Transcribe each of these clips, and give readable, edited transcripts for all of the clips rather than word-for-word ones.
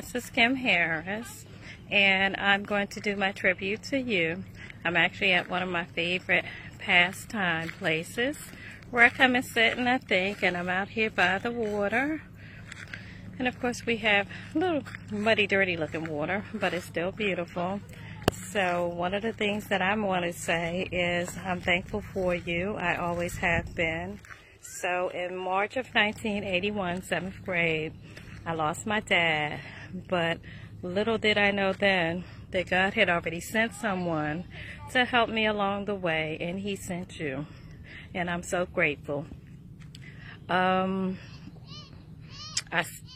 Mrs. Kim Harris, and I'm going to do my tribute to you. I'm actually at one of my favorite pastime places where I come and sit and I think, and I'm out here by the water. And of course we have a little muddy, dirty looking water, but it's still beautiful. So one of the things that I want to say is I'm thankful for you. I always have been. So in March of 1981, 7th grade, I lost my dad, but little did I know then that God had already sent someone to help me along the way, and he sent you, and I'm so grateful. I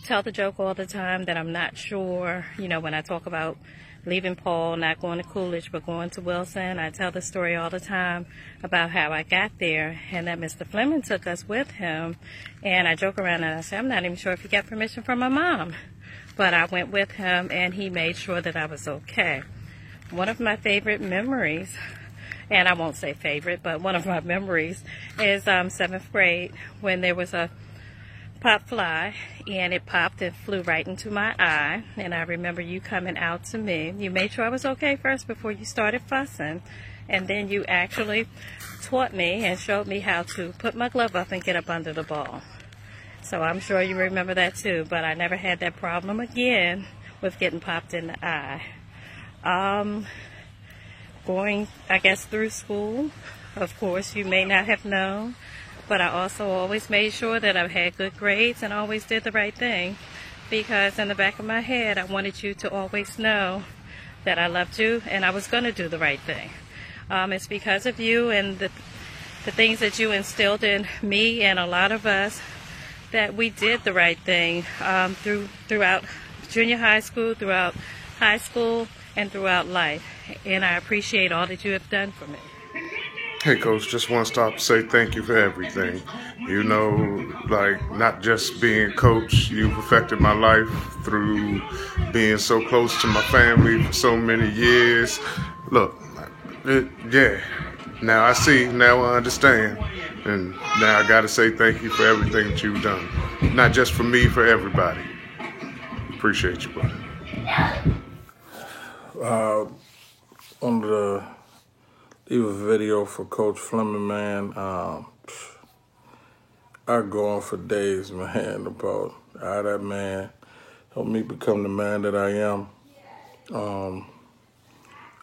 tell the joke all the time that I'm not sure, when I talk about leaving Paul, not going to Coolidge, but going to Wilson. I tell the story all the time about how I got there and that Mr. Fleming took us with him. And I joke around and I say, I'm not even sure if he got permission from my mom. But I went with him and he made sure that I was okay. One of my favorite memories, and I won't say favorite, but one of my memories is 7th grade when there was a pop fly and it popped and flew right into my eye, and I remember you coming out to me. You made sure I was okay first before you started fussing, and then you actually taught me and showed me how to put my glove up and get up under the ball. So I'm sure you remember that too, but I never had that problem again with getting popped in the eye. Going, I guess, through school, of course, you may not have known, but I also always made sure that I had good grades and always did the right thing, because in the back of my head, I wanted you to always know that I loved you and I was going to do the right thing. It's because of you and the things that you instilled in me and a lot of us that we did the right thing throughout junior high school, throughout high school, and throughout life. And I appreciate all that you have done for me. Hey, Coach, just want to stop and say thank you for everything. Not just being coach, you've affected my life through being so close to my family for so many years. Look, now I see, now I understand. And now I got to say thank you for everything that you've done. Not just for me, for everybody. Appreciate you, brother. Wanted to leave a video for Coach Fleming, man. I go on for days, man, about how that man helped me become the man that I am.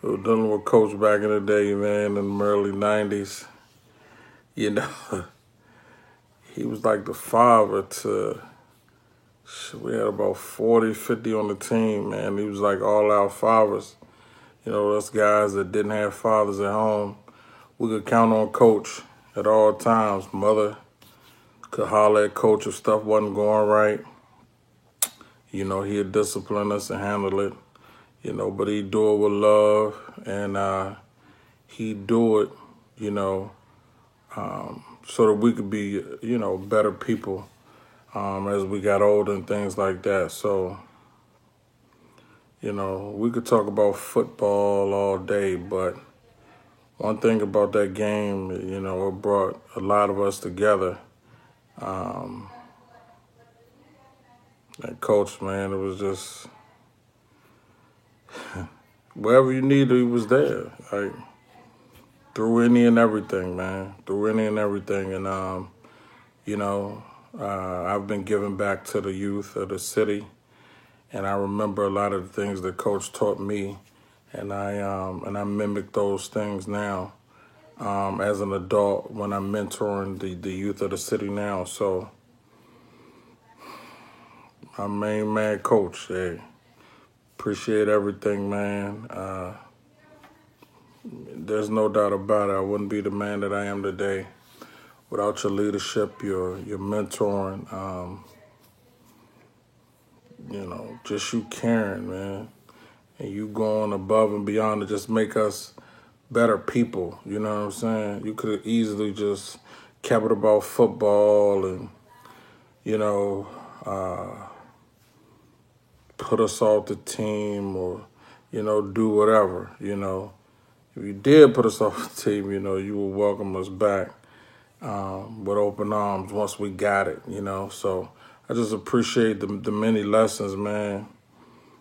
Dealing with Coach back in the day, man, in the early 90s. He was like the father to, we had about 40, 50 on the team, man. He was like all our fathers. Us guys that didn't have fathers at home, we could count on Coach at all times. Mother could holler at Coach if stuff wasn't going right. He'd discipline us and handle it, but he'd do it with love, and he'd do it, so that we could be, better people as we got older and things like that. So, we could talk about football all day, but one thing about that game, it brought a lot of us together. And Coach, man, it was just, wherever you needed, he was there. Like, through any and everything, man. Through any and everything. And, I've been giving back to the youth of the city. And I remember a lot of the things that Coach taught me, and I mimic those things now as an adult when I'm mentoring the youth of the city now. So, my main man, Coach, hey, appreciate everything, man. There's no doubt about it. I wouldn't be the man that I am today without your leadership, your mentoring. Just you caring, man, and you going above and beyond to just make us better people, you know what I'm saying? You could have easily just kept it about football and, put us off the team or, do whatever, If you did put us off the team, you would welcome us back with open arms once we got it, So I just appreciate the many lessons, man,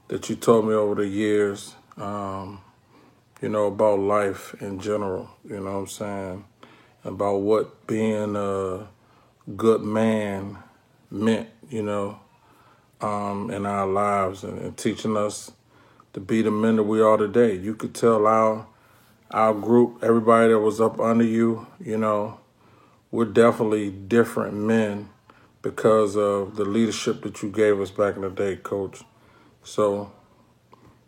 that you taught me over the years, you know, about life in general, you know what I'm saying? About what being a good man meant, you know, in our lives, and teaching us to be the men that we are today. You could tell our group, everybody that was up under you, you know, we're definitely different men because of the leadership that you gave us back in the day, Coach. So,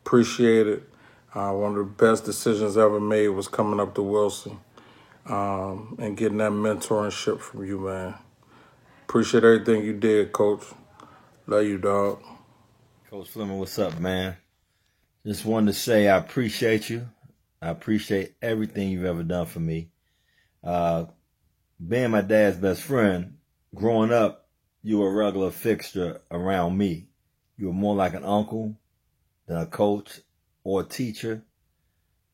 appreciate it. One of the best decisions I ever made was coming up to Wilson and getting that mentorship from you, man. Appreciate everything you did, Coach. Love you, dog. Coach Fleming, what's up, man? Just wanted to say I appreciate you. I appreciate everything you've ever done for me. Being my dad's best friend, growing up, you were a regular fixture around me. You were more like an uncle than a coach or a teacher.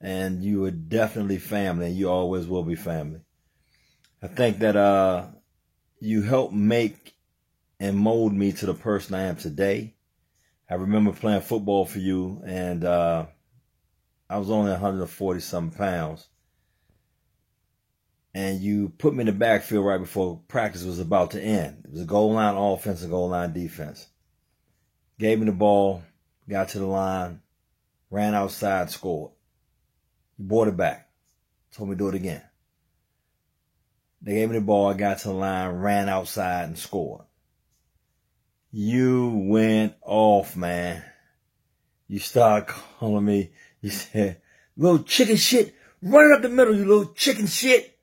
And you were definitely family, and you always will be family. I think that you helped make and mold me to the person I am today. I remember playing football for you, and I was only 140-something pounds. And you put me in the backfield right before practice was about to end. It was a goal line offense and goal line defense. Gave me the ball, got to the line, ran outside, scored. You brought it back. Told me to do it again. They gave me the ball, I got to the line, ran outside, and scored. You went off, man. You started calling me. You said, little chicken shit, run it up the middle, you little chicken shit.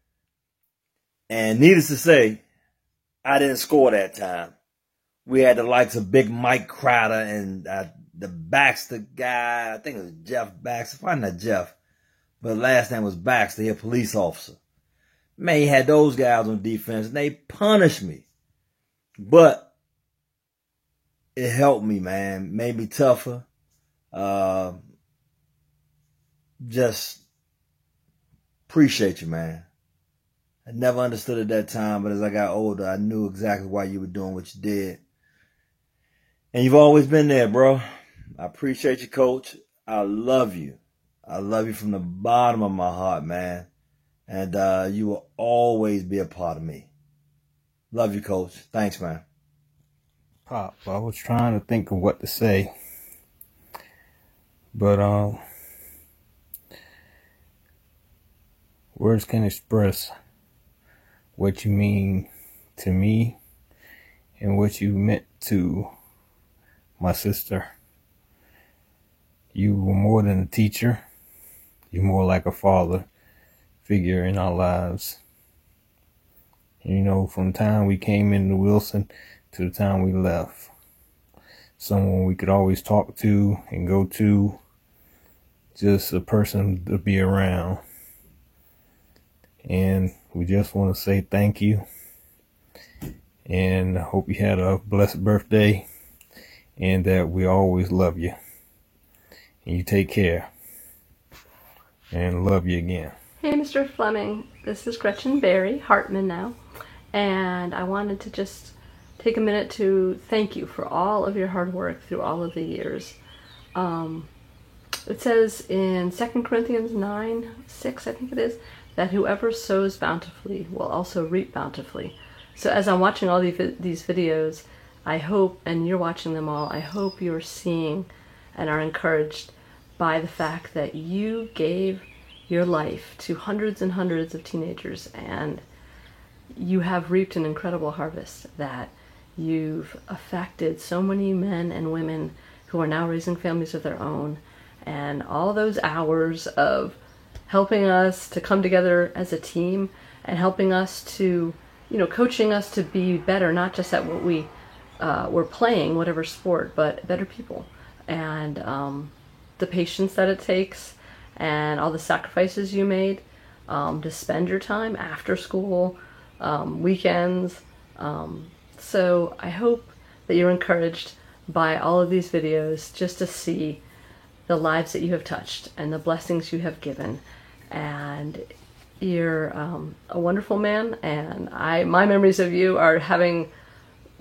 And needless to say, I didn't score that time. We had the likes of Big Mike Crowder and the Baxter guy. I think it was Jeff Baxter. Probably not Jeff, but the last name was Baxter. He a police officer. Man, he had those guys on defense, and they punished me. But it helped me, man. Made me tougher. Just appreciate you, man. I never understood at that time, but as I got older, I knew exactly why you were doing what you did. And you've always been there, bro. I appreciate you, Coach. I love you. I love you from the bottom of my heart, man. And you will always be a part of me. Love you, Coach. Thanks, man. Pop, I was trying to think of what to say. But words can express what you mean to me and what you meant to my sister. You were more than a teacher. You're more like a father figure in our lives. You know, from the time we came into Wilson to the time we left. Someone we could always talk to and go to. Just a person to be around. And we just want to say thank you. And I hope you had a blessed birthday. And that we always love you. And you take care. And love you again. Hey, Mr. Fleming. This is Gretchen Berry, Hartman now. And I wanted to just take a minute to thank you for all of your hard work through all of the years. It says in 2 Corinthians 9:6, I think it is, that whoever sows bountifully will also reap bountifully. So as I'm watching all these videos, I hope, and you're watching them all, I hope you're seeing and are encouraged by the fact that you gave your life to hundreds and hundreds of teenagers, and you have reaped an incredible harvest, that you've affected so many men and women who are now raising families of their own, and all those hours of helping us to come together as a team and helping us to, you know, coaching us to be better, not just at what we were playing, whatever sport, but better people. And the patience that it takes and all the sacrifices you made to spend your time after school, weekends. So I hope that you're encouraged by all of these videos just to see the lives that you have touched and the blessings you have given. And you're a wonderful man, and my memories of you are having,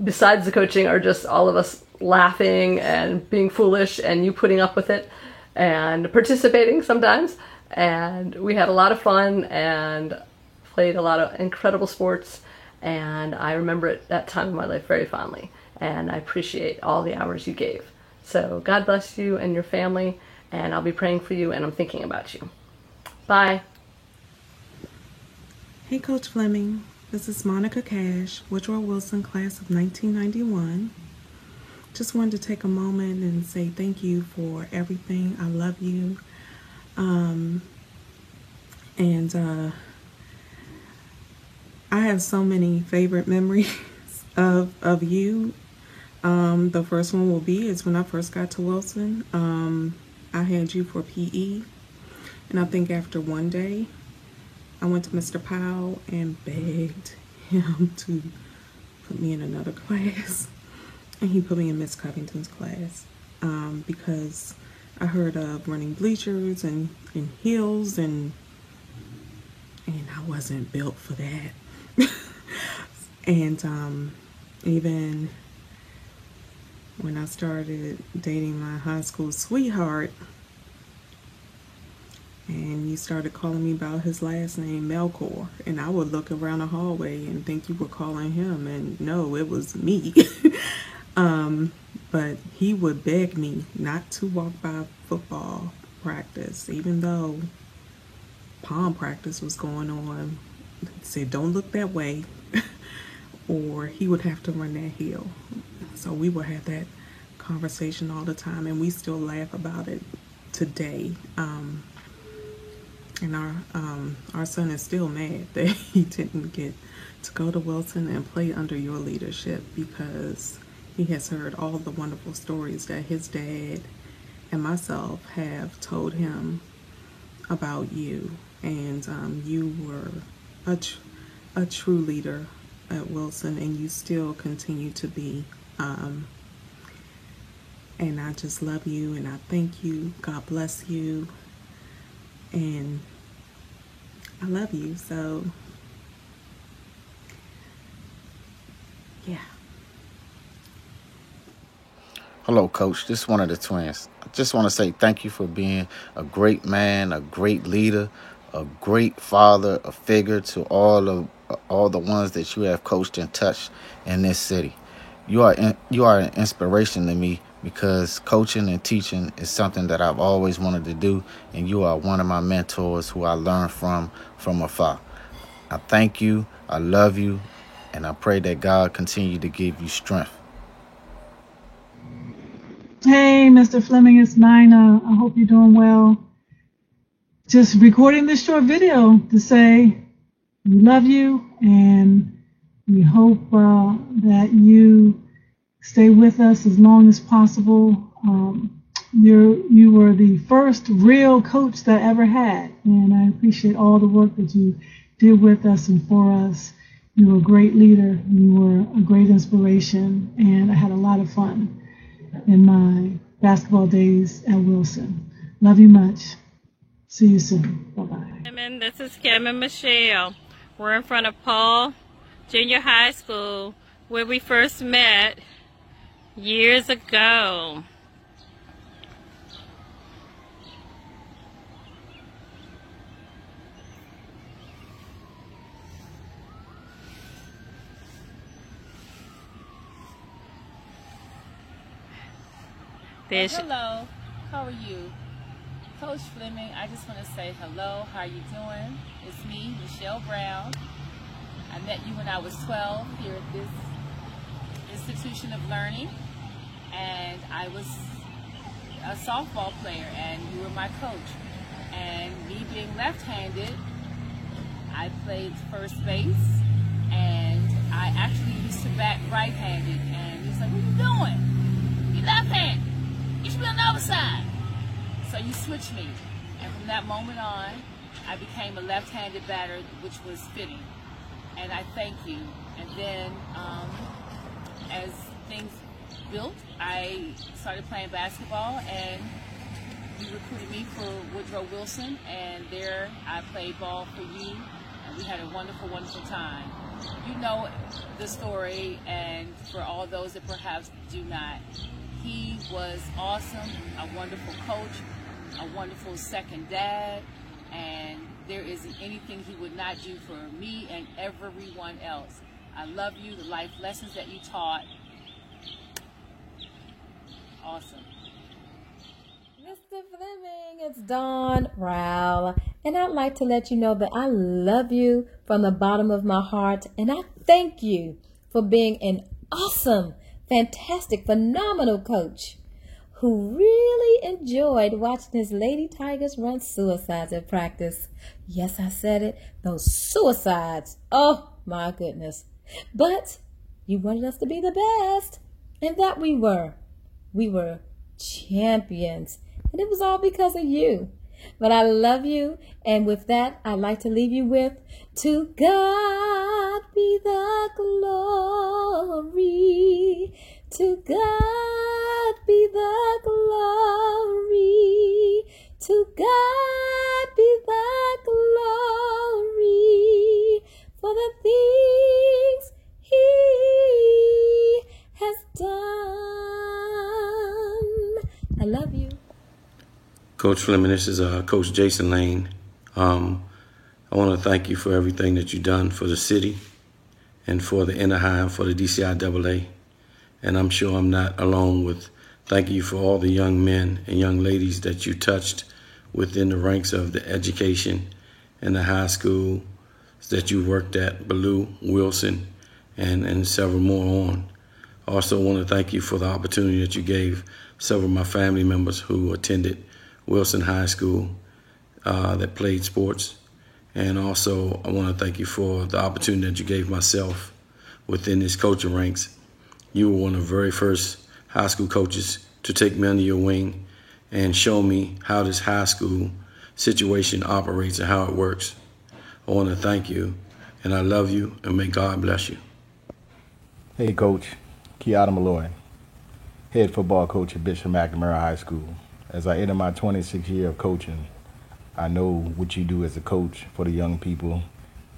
besides the coaching, are just all of us laughing and being foolish and you putting up with it and participating sometimes. And we had a lot of fun and played a lot of incredible sports. And I remember that time of my life very fondly. And I appreciate all the hours you gave. So God bless you and your family. And I'll be praying for you and I'm thinking about you. Bye. Hey, Coach Fleming. This is Monica Cash, Woodrow Wilson class of 1991. Just wanted to take a moment and say thank you for everything. I love you. I have so many favorite memories of you. The first one will be is when I first got to Wilson. I had you for PE, and I think after one day, I went to Mr. Powell and begged him to put me in another class, and he put me in Miss Covington's class because I heard of running bleachers and hills, and I wasn't built for that. And even when I started dating my high school sweetheart, and you started calling me about his last name, Melkor, and I would look around the hallway and think you were calling him, and no, it was me. But he would beg me not to walk by football practice, even though pom practice was going on. He said, don't look that way, or he would have to run that hill. So we would have that conversation all the time, and we still laugh about it today. And our son is still mad that he didn't get to go to Wilson and play under your leadership, because he has heard all the wonderful stories that his dad and myself have told him about you. And you were a true leader at Wilson, and you still continue to be. And I just love you, and I thank you. God bless you. And I love you. So, yeah. Hello, Coach. This is one of the twins. I just want to say thank you for being a great man, a great leader, a great father, a figure to all the ones that you have coached and touched in this city. You are an inspiration to me, because coaching and teaching is something that I've always wanted to do, and you are one of my mentors who I learned from afar. I thank you, I love you, and I pray that God continue to give you strength. Hey, Mr. Fleming, it's Nina. I hope you're doing well. Just recording this short video to say we love you, and we hope that you stay with us as long as possible. You were the first real coach that I ever had, and I appreciate all the work that you did with us and for us. You were a great leader. You were a great inspiration, and I had a lot of fun in my basketball days at Wilson. Love you much. See you soon. Bye-bye. This is Kim and Michelle. We're in front of Paul Junior High School, where we first met years ago. Hello, how are you? Coach Fleming, I just want to say hello, how you doing? It's me, Michelle Brown. I met you when I was 12 here at this institution of learning, and I was a softball player, and you were my coach. And me being left-handed, I played first base, and I actually used to bat right-handed, and he was like, what are you doing? You're left-handed. You should be on the other side. So you switched me, and from that moment on, I became a left-handed batter, which was fitting. And I thank you. And then, as things built, I started playing basketball, and you recruited me for Woodrow Wilson, and there I played ball for you, and we had a wonderful, wonderful time. you know the story, and for all those that perhaps do not, he was awesome, a wonderful coach, a wonderful second dad, and there isn't anything he would not do for me and everyone else. I love you, the life lessons that you taught. Awesome. Mr. Fleming, it's Dawn Rowell, and I'd like to let you know that I love you from the bottom of my heart, and I thank you for being an awesome, fantastic, phenomenal coach who really enjoyed watching his Lady Tigers run suicides at practice. Yes, I said it, those suicides. Oh, my goodness. But you wanted us to be the best, and that we were. We were champions, and it was all because of you. But I love you, and with that, I'd like to leave you with, to God be the glory, to God be the glory, to God be the glory, for the things he has done. I love you. Coach Fleming, this is Coach Jason Lane. I want to thank you for everything that you've done for the city and for the Inner High and for the DCIAA. And I'm sure I'm not alone with thanking you for all the young men and young ladies that you touched within the ranks of the education and the high school that you worked at, Ballou, Wilson, and several more on. I also want to thank you for the opportunity that you gave several of my family members who attended Wilson High School that played sports. And also, I want to thank you for the opportunity that you gave myself within this coaching ranks. You were one of the very first high school coaches to take me under your wing and show me how this high school situation operates and how it works. I want to thank you, and I love you, and may God bless you. Hey, Coach. Kiata Malloy, head football coach at Bishop McNamara High School. As I enter my 26th year of coaching, I know what you do as a coach for the young people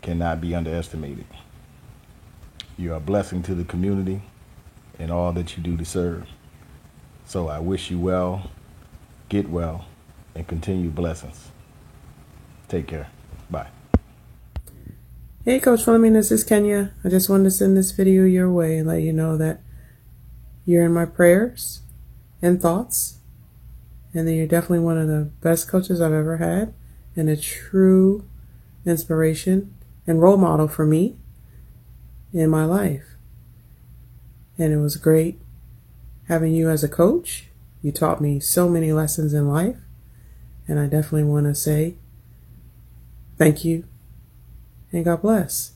cannot be underestimated. You're a blessing to the community and all that you do to serve. So I wish you well, get well, and continue blessings. Take care. Bye. Hey, Coach Fleming, this is Kenya. I just wanted to send this video your way and let you know that you're in my prayers and thoughts, and that you're definitely one of the best coaches I've ever had and a true inspiration and role model for me in my life. And it was great having you as a coach. You taught me so many lessons in life, and I definitely want to say thank you and God bless.